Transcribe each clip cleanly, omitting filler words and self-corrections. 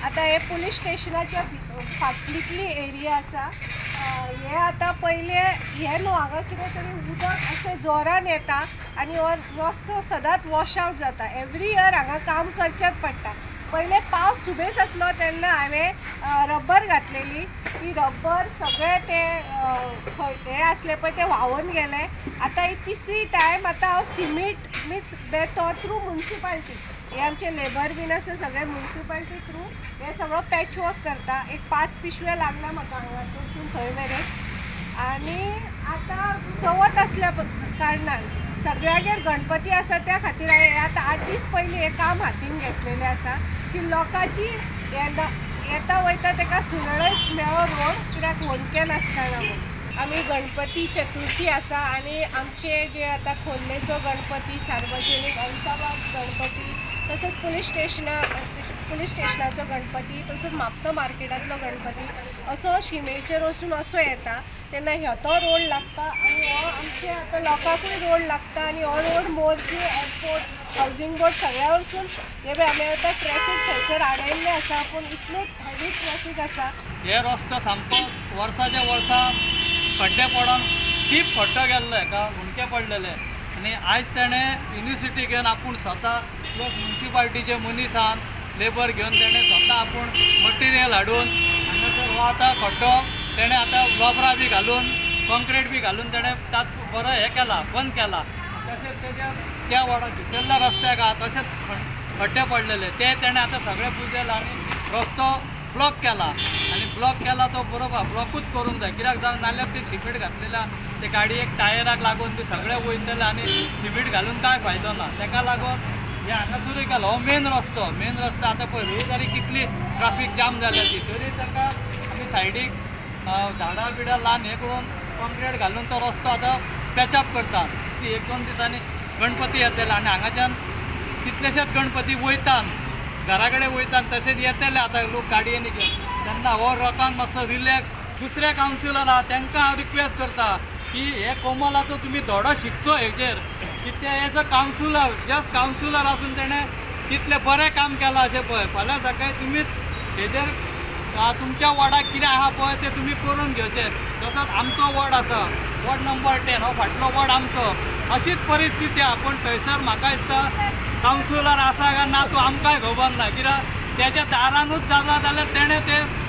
आता हे police स्टेशनाच्या फाटलीतली area आसा। हे आता पहिले हे न्हू हांगा कितें तरी उदक अशें जोरान येता आनी हो रस्तो सदांच वॉश आवट जाता। एवरी इयर हांगा काम करचेंच पडटा। पहिले पावस सुबेज आसलो तेन्ना हांवें रब्बर घातलेली, ती रब्बर सगळे ते हे आसले पळय ते व्हांवून गेले। आता ही तिसरी टायम आता हांव सिमीट मिक्स बेतो थ्रू म्युनिसिपालिटी, हे आमचे लेबर बीन आसा सगळे म्युनिसिपालिटी थ्रू हे सगळो पॅच वर्क करता। एक 5 पिशव्या लागल्या म्हाका हांगासून थंय मेरेन। आनी आतां चवथ आसल्या कारणान सगळ्यागेर गणपती आसा त्या खातीर हांवें आतां 8 दीस पयलीं हें काम हातीन घेतलेलें आसा की लोकांची येता वयता ताका सुरळीत मेळो रोड, कित्याक होणके नासतना म्हणून। आमी गणपती चतुर्थी आसा आनी आमचे जे आतां खोर्लेचो गणपती, सार्वजनीक औरंगाबाद गणपती, तसोच पुलीस स्टेशनाचो गणपती, तसोच म्हापसा मार्केटांतलो गणपती असो शिमेचेर वचून असो येता तेन्ना हो तो रोड लागता आनी हो आमचे आतां लोकांकूय रोड लागता आनी हो road Morjim airport housing board सगळ्या वरसून हे पळय आमी आतां ट्रॅफीक थंयसर आडयल्लें आसा पूण इतलें हेवी ट्रॅफीक आसा। हे रस्तो सामको वर्साच्या वर्सा खड्डे पडून टीप खड्डो गेल्लो हेका हुणके पडलेले आनी आयज तेणें युनिवर्सिटी घेवन आपूण स्वता प्लस म्युनिसिपालिटीचे मनीसान लेबर घेवन तेणें स्वता आपूण मटिरियल हाडून हांगासर हो आतां खड्डो तेणें आतां रबरां बी घालून कॉन्क्रीट बी घालून तेणें तात बरो हें केला, बंद केला। तशेंच तेज्या त्या वाडा भितरल्या रस्त्याक आहा तशेंच खड्डे पडलेले ते तेणें आतां सगळे पुजले आनी रस्तो ब्लॉक केला आनी ब्लॉक केला तो बरोबर ब्लॉकूच करूंक जाय, कित्याक जावन नाल्यार ती सिमीट घातलेल्या ते गाडयेक टायराक लागून ते सगळे वयतले आनी सिमीट घालून कांय फायदो ना। ताका लागून हे हांगासरूय केलो हो मेन रस्तो आतां पळय रविवारी कितली ट्राफीक जाम जाल्या ती, तरी ताका आमी सायडीक झाडां बिडां लावन हे करून कॉन्क्रीट घालून तो रस्तो आतां पॅचअप करता। ती 1-2 दिसांनी गणपती येतले आनी हांगाच्यान कितलेशेच गणपती वयतात घरा कडेन वयतात तशेंच येतले आतां लोक गाडयेनी घेवन। तेन्ना हो लोकांक मातसो रिलॅक्स दुसरे कावन्सिलर आहा तांकां हांव रिक्वेस्ट करता की हे कोमलाचो तुमी धडो शिकचो हेजेर, कित्याक as a councillor just councillor आसून तेणें कितलें बरें काम केलां अशें पळय। फाल्यां सकाळी तुमीच हेजेर तुमच्या वॉर्डाक कितें आहा पळय तें तुमी करून घेवचें। तसोच आमचो वॉर्ड आसा वॉर्ड नंबर 10 हो फाटलो वॉर्ड आमचो, अशीच परिस्थिती आहा पूण थंयसर म्हाका दिसता कावन्सिलर आसा काय ना तो आमकांय खबर ना, कित्याक तेज्या दारानूच जाला जाल्यार तेणें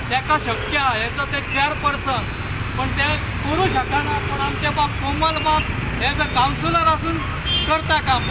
तेका शक्य आहा हेजो ते चेअरपर्सन पण ते करूं शकना। पूण आमचे बाब कोमल बाब एज अ कावन्सिलर आसून करता काम।